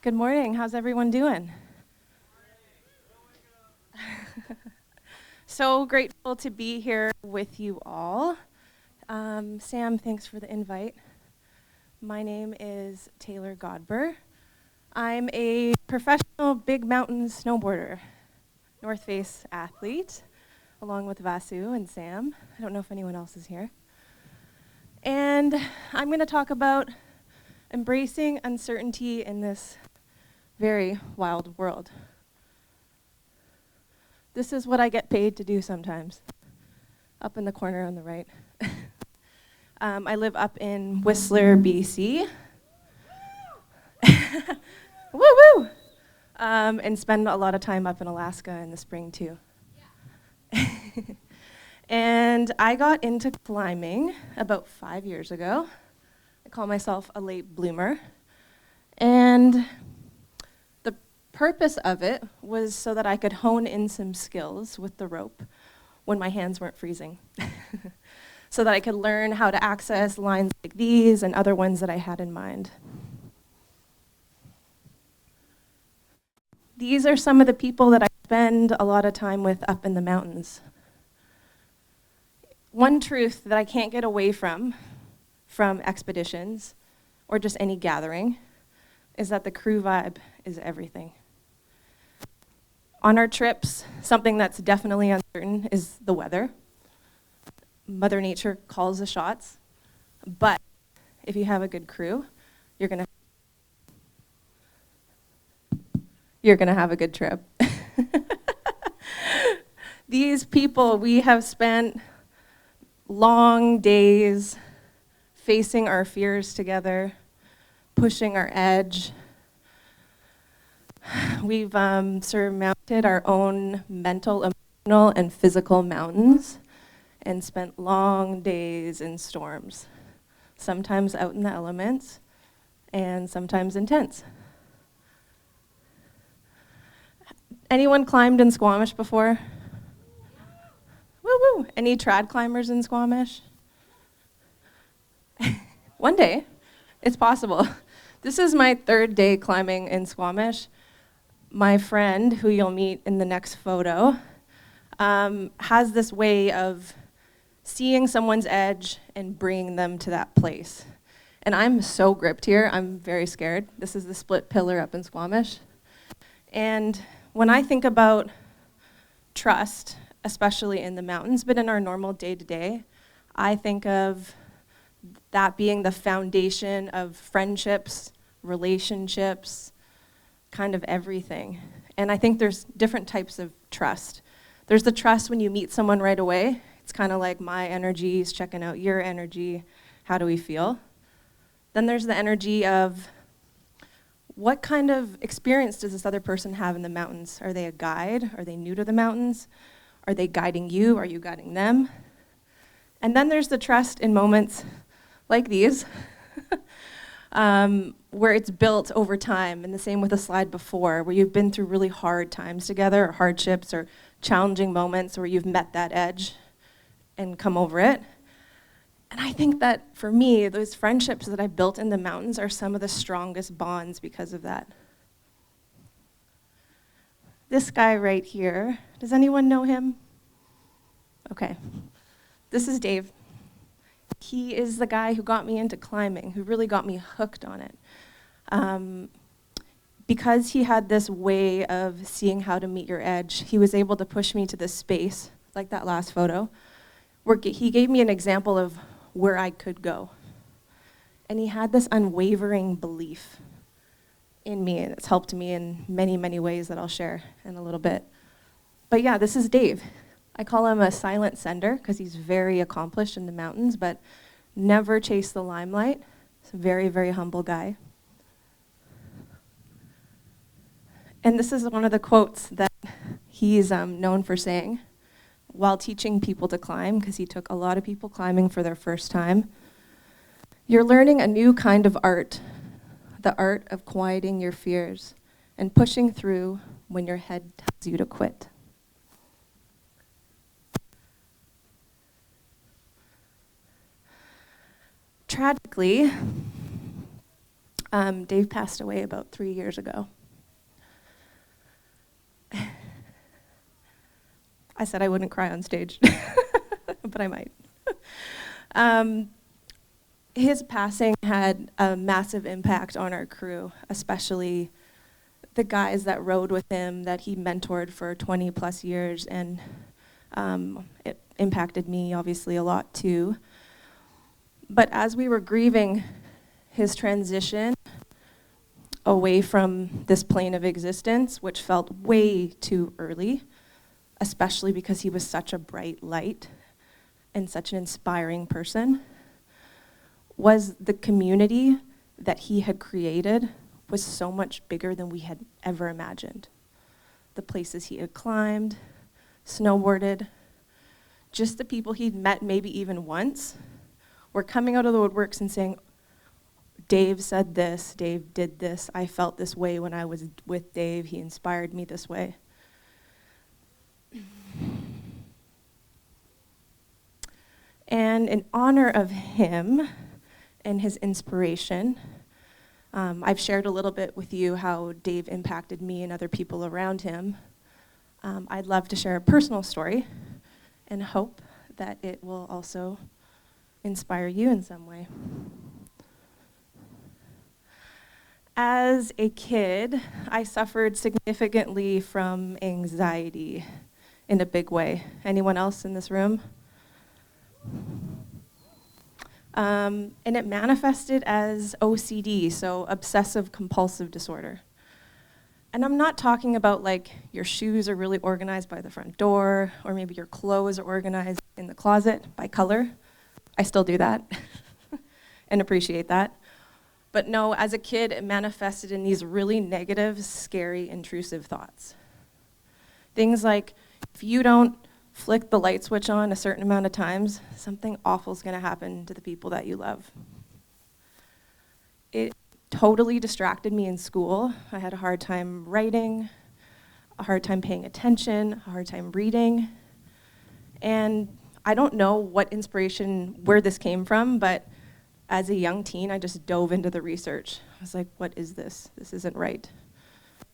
Good morning. How's everyone doing? So grateful to be here with you all. Sam, thanks for the invite. My name is Taylor Godber. I'm a professional big mountain snowboarder, North Face athlete, along with Vasu and Sam. I don't know if anyone else is here. And I'm going to talk about embracing uncertainty in this very wild world. This is what I get paid to do sometimes, up in the corner on the right. I live up in Whistler, BC. Woo woo! And spend a lot of time up in Alaska in the spring too. And I got into climbing about 5 years ago. I call myself a late bloomer. And the purpose of it was so that I could hone in some skills with the rope when my hands weren't freezing. So that I could learn how to access lines like these and other ones that I had in mind. These are some of the people that I spend a lot of time with up in the mountains. One truth that I can't get away from expeditions or just any gathering is that the crew vibe is everything. On our trips, something that's definitely uncertain is the weather. Mother Nature calls the shots, but if you have a good crew, you're gonna have a good trip. These people, we have spent long days facing our fears together, pushing our edge. We've surmounted our own mental, emotional, and physical mountains and spent long days in storms, sometimes out in the elements and sometimes intense. Anyone climbed in Squamish before? Woo woo! Any trad climbers in Squamish? One day, it's possible. This is my third day climbing in Squamish. My friend, who you'll meet in the next photo, has this way of seeing someone's edge and bringing them to that place. And I'm so gripped here, I'm very scared. This is the split pillar up in Squamish. And when I think about trust, especially in the mountains, but in our normal day-to-day, I think of that being the foundation of friendships, relationships, kind of everything. And I think there's different types of trust. There's the trust when you meet someone right away. It's kind of like my energy is checking out your energy. How do we feel? Then there's the energy of what kind of experience does this other person have in the mountains? Are they a guide? Are they new to the mountains? Are they guiding you? Are you guiding them? And then there's the trust in moments like these, where it's built over time, and the same with the slide before, where you've been through really hard times together, or hardships, or challenging moments where you've met that edge and come over it. And I think that for me, those friendships that I've built in the mountains are some of the strongest bonds because of that. This guy right here, does anyone know him? Okay. This is Dave. He is the guy who got me into climbing, who really got me hooked on it. Because he had this way of seeing how to meet your edge, he was able to push me to this space, like that last photo, where he gave me an example of where I could go. And he had this unwavering belief in me, and it's helped me in many, many ways that I'll share in a little bit. But yeah, this is Dave. I call him a silent sender because he's very accomplished in the mountains, but never chased the limelight. He's a very, very humble guy. And this is one of the quotes that he's known for saying while teaching people to climb, because he took a lot of people climbing for their first time. You're learning a new kind of art, the art of quieting your fears and pushing through when your head tells you to quit. Tragically, Dave passed away about 3 years ago. I said I wouldn't cry on stage, but I might. His passing had a massive impact on our crew, especially the guys that rode with him, that he mentored for 20 plus years, and it impacted me obviously a lot too. But as we were grieving his transition away from this plane of existence, which felt way too early, especially because he was such a bright light and such an inspiring person, was the community that he had created was so much bigger than we had ever imagined. The places he had climbed, snowboarded, just the people he'd met maybe even once were coming out of the woodworks and saying, Dave said this, Dave did this, I felt this way when I was with Dave, he inspired me this way. And in honor of him and his inspiration, I've shared a little bit with you how Dave impacted me and other people around him. I'd love to share a personal story and hope that it will also inspire you in some way. As a kid, I suffered significantly from anxiety in a big way. Anyone else in this room? And it manifested as OCD, so obsessive compulsive disorder. And I'm not talking about like your shoes are really organized by the front door, or maybe your clothes are organized in the closet by color. I still do that and appreciate that. But no, as a kid, it manifested in these really negative, scary, intrusive thoughts. Things like, if you don't flick the light switch on a certain amount of times, something awful is going to happen to the people that you love. It totally distracted me in school. I had a hard time writing, a hard time paying attention, a hard time reading. And I don't know what inspiration, where this came from, but as a young teen, I just dove into the research. I was like, what is this? This isn't right.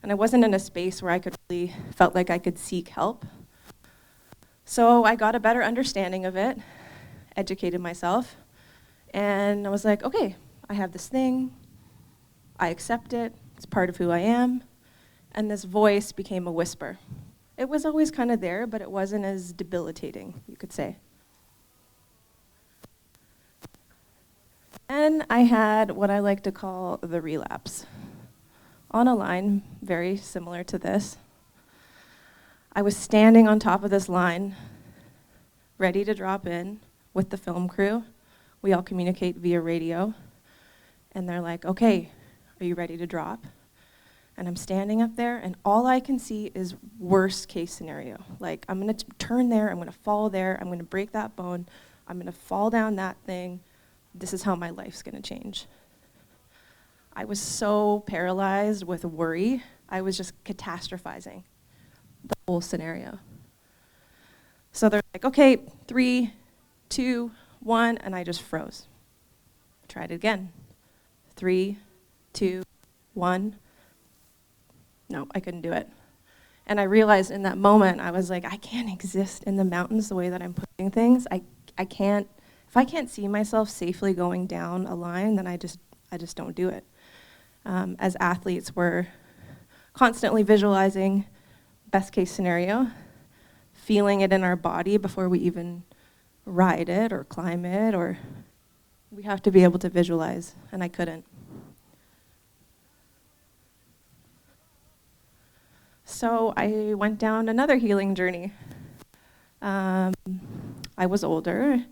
And I wasn't in a space where I could really felt like I could seek help. So I got a better understanding of it, educated myself, and I was like, okay, I have this thing, I accept it, it's part of who I am, and this voice became a whisper. It was always kind of there, but it wasn't as debilitating, you could say. And I had what I like to call the relapse. On a line very similar to this, I was standing on top of this line, ready to drop in with the film crew. We all communicate via radio. And they're like, okay, are you ready to drop? And I'm standing up there, and all I can see is worst case scenario. Like, I'm gonna turn there, I'm gonna fall there, I'm gonna break that bone, I'm gonna fall down that thing. This is how my life's gonna change. I was so paralyzed with worry, I was just catastrophizing the whole scenario. So they're like, okay, 3, 2, 1, and I just froze. Tried it again. 3, 2, 1. No, I couldn't do it. And I realized in that moment, I was like, I can't exist in the mountains the way that I'm putting things. I can't, if I can't see myself safely going down a line, then I just don't do it. As athletes, we're constantly visualizing best case scenario, feeling it in our body before we even ride it or climb it, or we have to be able to visualize, and I couldn't. So I went down another healing journey. I was older,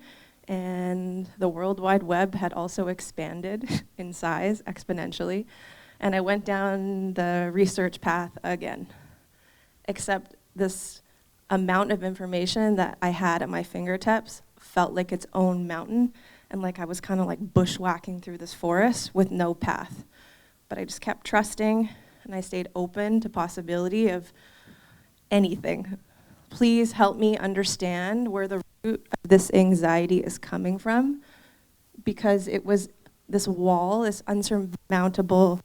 and the World Wide Web had also expanded in size exponentially, and I went down the research path again. Except this amount of information that I had at my fingertips felt like its own mountain, and like I was kind of like bushwhacking through this forest with no path. But I just kept trusting, and I stayed open to possibility of anything. Please help me understand where the root of this anxiety is coming from, because it was this wall, this unsurmountable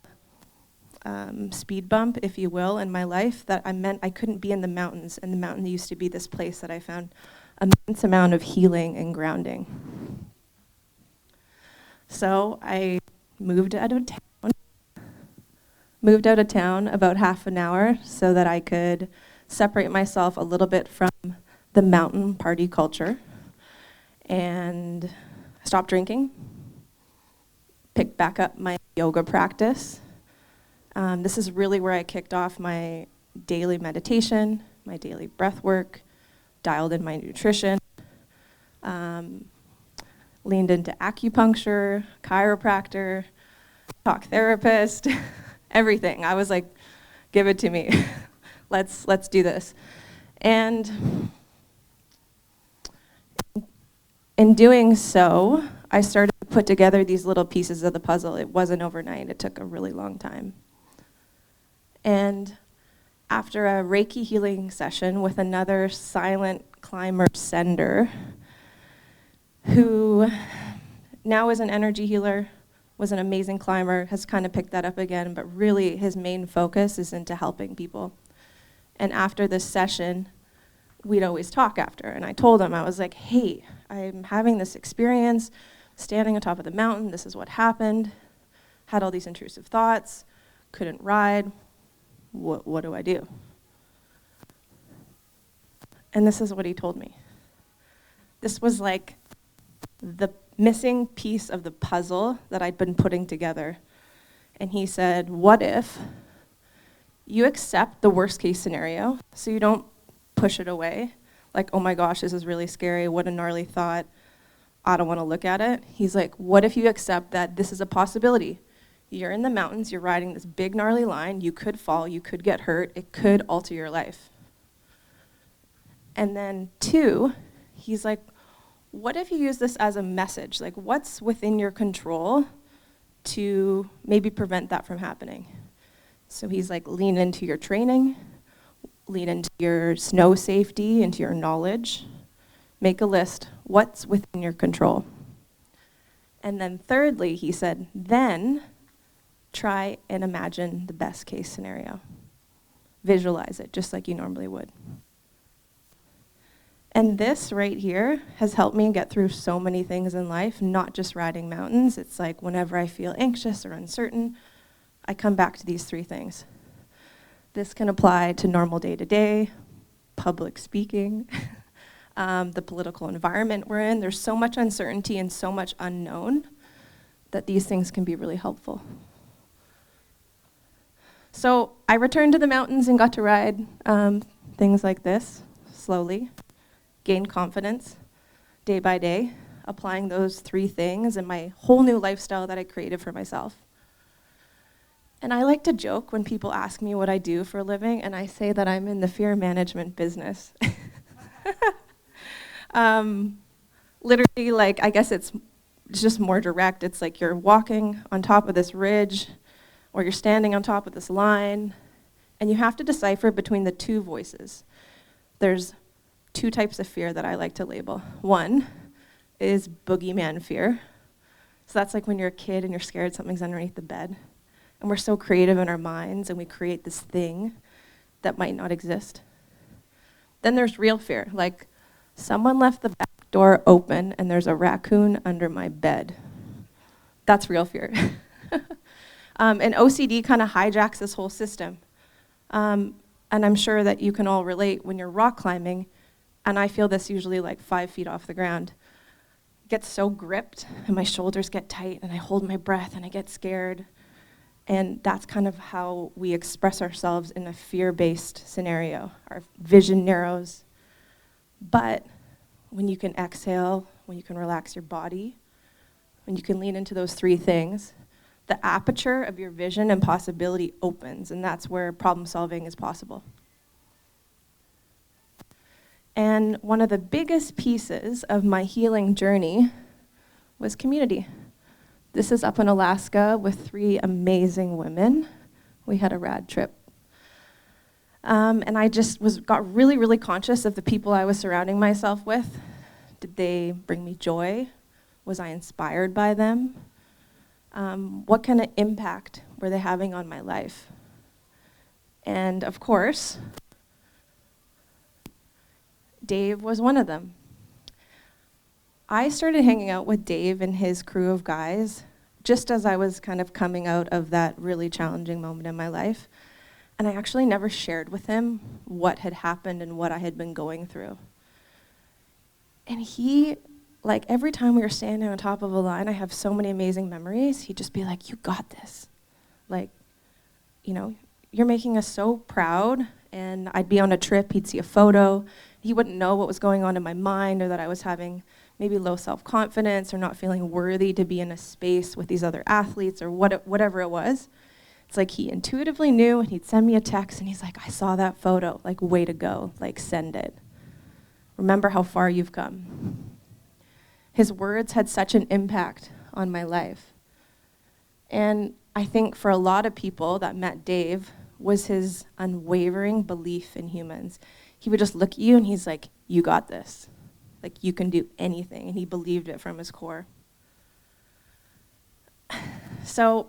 speed bump, if you will, in my life that I meant I couldn't be in the mountains, and the mountain used to be this place that I found immense amount of healing and grounding. So I moved out of town about half an hour so that I could separate myself a little bit from the mountain party culture, and stop drinking, pick back up my yoga practice. This is really where I kicked off my daily meditation, my daily breath work, dialed in my nutrition, leaned into acupuncture, chiropractor, talk therapist, everything. I was like, give it to me. Let's do this. And in doing so, I started to put together these little pieces of the puzzle. It wasn't overnight. It took a really long time. And after a Reiki healing session with another silent climber sender, who now is an energy healer, was an amazing climber, has kind of picked that up again, but really his main focus is into helping people. And after this session, we'd always talk after, and I told him, I was like, hey, I'm having this experience, standing on top of the mountain, this is what happened, had all these intrusive thoughts, couldn't ride, what do I do? And this is what he told me. This was like the missing piece of the puzzle that I'd been putting together. And he said, what if you accept the worst case scenario, so you don't push it away, like, oh my gosh, this is really scary, what a gnarly thought, I don't want to look at it. He's like, what if you accept that this is a possibility? You're in the mountains, you're riding this big gnarly line, you could fall, you could get hurt, it could alter your life. And then 2, he's like, what if you use this as a message? Like, what's within your control to maybe prevent that from happening? So he's like, lean into your training, lean into your snow safety, into your knowledge, make a list, what's within your control? And then thirdly, he said, then try and imagine the best case scenario. Visualize it just like you normally would. And this right here has helped me get through so many things in life, not just riding mountains. It's like whenever I feel anxious or uncertain, I come back to these 3 things. This can apply to normal day-to-day, public speaking, the political environment we're in. There's so much uncertainty and so much unknown that these things can be really helpful. So I returned to the mountains and got to ride things like this slowly, gained confidence day by day, applying those 3 things in my whole new lifestyle that I created for myself. And I like to joke when people ask me what I do for a living, and I say that I'm in the fear management business. Literally, like, I guess it's just more direct. It's like you're walking on top of this ridge, or you're standing on top of this line, and you have to decipher between the 2 voices. There's 2 types of fear that I like to label. 1 is boogeyman fear. So that's like when you're a kid and you're scared something's underneath the bed. And we're so creative in our minds, and we create this thing that might not exist. Then there's real fear, like someone left the back door open and there's a raccoon under my bed. That's real fear. And OCD kind of hijacks this whole system. And I'm sure that you can all relate when you're rock climbing, and I feel this usually like 5 feet off the ground. It gets so gripped, and my shoulders get tight, and I hold my breath, and I get scared. And that's kind of how we express ourselves in a fear-based scenario. Our vision narrows. But when you can exhale, when you can relax your body, when you can lean into those 3 things, the aperture of your vision and possibility opens, and that's where problem solving is possible. And one of the biggest pieces of my healing journey was community. This is up in Alaska with 3 amazing women. We had a rad trip. And I just got really, really conscious of the people I was surrounding myself with. Did they bring me joy? Was I inspired by them? What kind of impact were they having on my life? And of course, Dave was one of them. I started hanging out with Dave and his crew of guys just as I was kind of coming out of that really challenging moment in my life. And I actually never shared with him what had happened and what I had been going through. And he, like every time we were standing on top of a line, I have so many amazing memories. He'd just be like, "You got this. Like, you know, you're making us so proud." And I'd be on a trip, he'd see a photo. He wouldn't know what was going on in my mind, or that I was having maybe low self-confidence or not feeling worthy to be in a space with these other athletes or whatever it was. It's like he intuitively knew, and he'd send me a text and he's like, "I saw that photo, like way to go, like send it. Remember how far you've come." His words had such an impact on my life. And I think for a lot of people that met Dave was his unwavering belief in humans. He would just look at you and he's like, "You got this. Like, you can do anything." And he believed it from his core. So,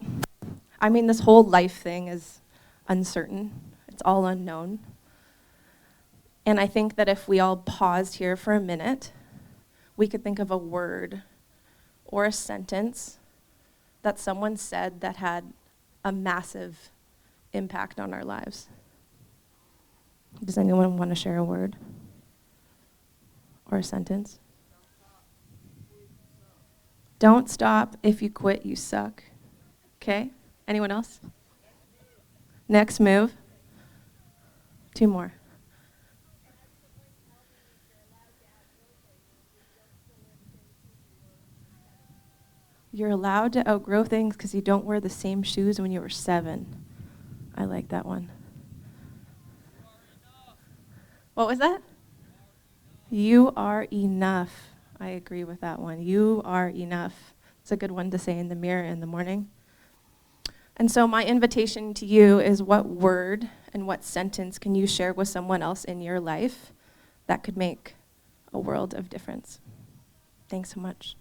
I mean, this whole life thing is uncertain. It's all unknown. And I think that if we all paused here for a minute, we could think of a word or a sentence that someone said that had a massive impact on our lives. Does anyone want to share a word or a sentence? Don't stop. If you quit, you suck. Okay? Anyone else? Next move. 2 more. You're allowed to outgrow things because you don't wear the same shoes when you were 7. I like that one. What was that? You are enough. I agree with that one. You are enough. It's a good one to say in the mirror in the morning. And so my invitation to you is, what word and what sentence can you share with someone else in your life that could make a world of difference? Thanks so much.